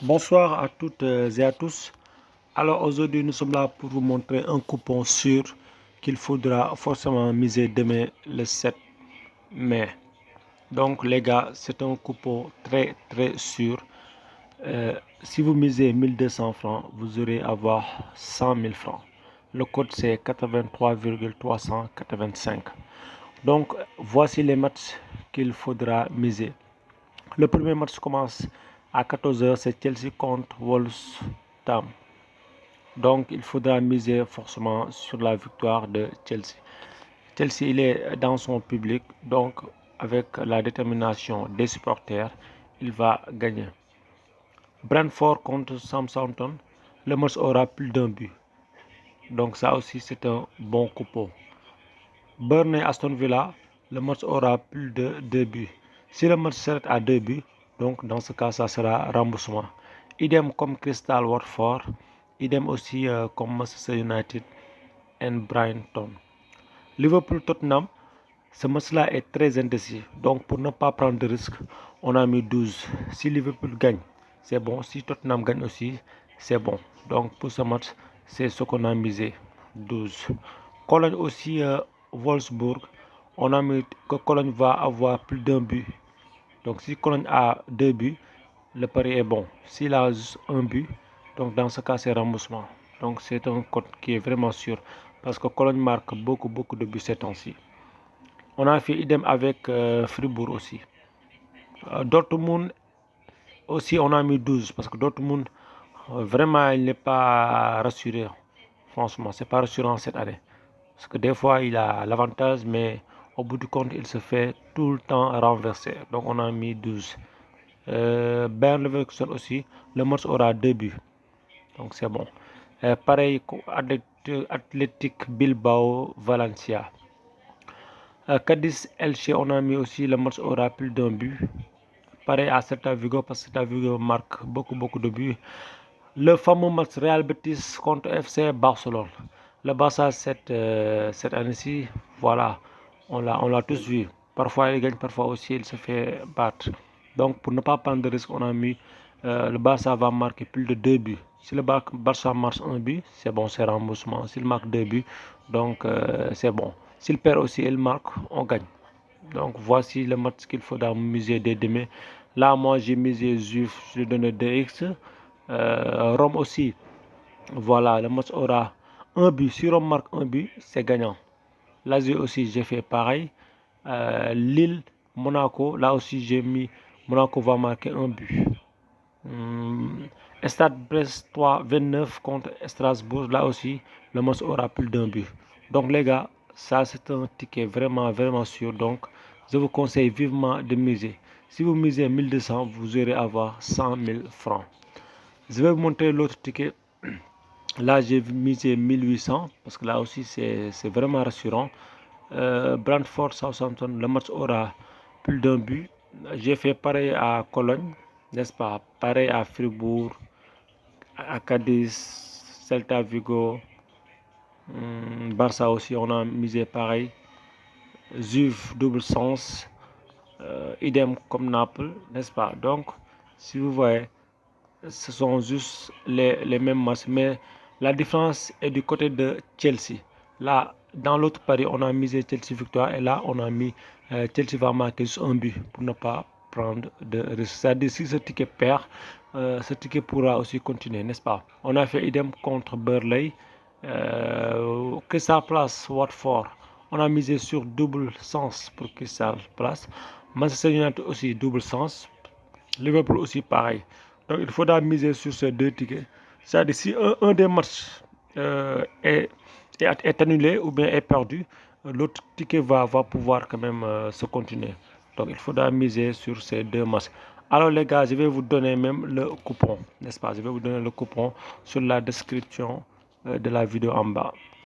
Bonsoir à toutes et à tous. Alors aujourd'hui nous sommes là pour vous montrer un coupon sûr qu'il faudra forcément miser demain le 7 mai. Donc les gars, c'est un coupon très sûr. Si vous misez 1200 francs, vous aurez avoir 100 000 francs. Le code c'est 83,385. Donc voici les matchs qu'il faudra miser. Le premier match commence à 14h, c'est Chelsea contre Wolverhampton. Donc il faudra miser forcément sur la victoire de Chelsea. Chelsea, il est dans son public, donc avec la détermination des supporters, il va gagner. Brentford contre Southampton, le match aura plus d'un but. Donc ça aussi c'est un bon coupon. Burnley Aston Villa, le match aura plus de 2 buts. Si le match s'arrête à 2 buts, donc dans ce cas, ça sera remboursement. Idem comme Crystal Watford, idem aussi comme Manchester United et Brighton. Liverpool Tottenham, ce match-là est très indécis. Donc pour ne pas prendre de risque, on a mis 12. Si Liverpool gagne, c'est bon. Si Tottenham gagne aussi, c'est bon. Donc pour ce match, c'est ce qu'on a misé, 12. Cologne aussi, Wolfsburg, on a mis que Cologne va avoir plus d'un but. Donc si Cologne a 2 buts, le pari est bon. S'il a juste un but, donc dans ce cas c'est remboursement. Donc c'est un code qui est vraiment sûr parce que Cologne marque beaucoup de buts ces temps-ci. On a fait idem avec Fribourg aussi. Dortmund aussi on a mis 12 parce que Dortmund vraiment il n'est pas rassuré. Franchement, c'est pas rassurant cette année. Parce que des fois il a l'avantage, mais au bout du compte il se fait tout le temps renverser. Donc on a mis 12. Bayern Leverkusen aussi, le match aura 2 buts. Donc c'est bon. Pareil, Athletic Bilbao Valencia. Cadiz Elche, on a mis aussi le match aura plus d'un but. Pareil à Celta Vigo parce que Celta Vigo marque beaucoup de buts. Le fameux match Real Betis contre FC Barcelone. Le Barça cette année-ci, voilà, on l'a tous vu. Parfois il gagne, parfois aussi il se fait battre. Donc pour ne pas prendre de risque, on a mis le Barça va marquer plus de 2 buts. Si le Barça marque un but, c'est bon, c'est remboursement. S'il marque 2 buts, donc c'est bon. S'il perd aussi, il marque, on gagne. Donc voici le match qu'il faudra miser dès demain. Là, moi j'ai misé Juve, je lui donne 2x. Rome aussi, voilà, le match aura un but. Si Rome marque un but, c'est gagnant. Lazio aussi, j'ai fait pareil. Lille, Monaco, là aussi j'ai mis Monaco va marquer un but. Stade Brestois 29 contre Strasbourg, là aussi le match aura plus d'un but. Donc les gars, ça c'est un ticket vraiment sûr. Donc je vous conseille vivement de miser. Si vous misez 1200, vous aurez avoir 100 000 francs. Je vais vous montrer l'autre ticket. Là, j'ai misé 1800 parce que là aussi, c'est vraiment rassurant. Brentford, Southampton, le match aura plus d'un but. J'ai fait pareil à Cologne, n'est-ce pas? Pareil à Fribourg, à Cadiz, Celta Vigo, Barça aussi, on a misé pareil. Juve, double sens, idem comme Naples, n'est-ce pas? Donc, si vous voyez, ce sont juste les mêmes matchs, mais la différence est du côté de Chelsea. Là, dans l'autre pari, on a misé Chelsea victoire et là, on a mis Chelsea va marquer juste un but pour ne pas prendre de risque. C'est-à-dire, si ce ticket perd, ce ticket pourra aussi continuer, n'est-ce pas? On a fait idem contre Burnley, Crystal Palace, Watford. On a misé sur double sens pour Crystal Palace. Manchester United aussi double sens. Liverpool aussi pareil. Donc il faudra miser sur ces deux tickets. C'est-à-dire si un des matchs est annulé ou bien est perdu, l'autre ticket va pouvoir quand même se continuer. Donc il faudra miser sur ces deux matchs. Alors les gars, je vais vous donner même le coupon, n'est-ce pas? Je vais vous donner le coupon sur la description de la vidéo en bas.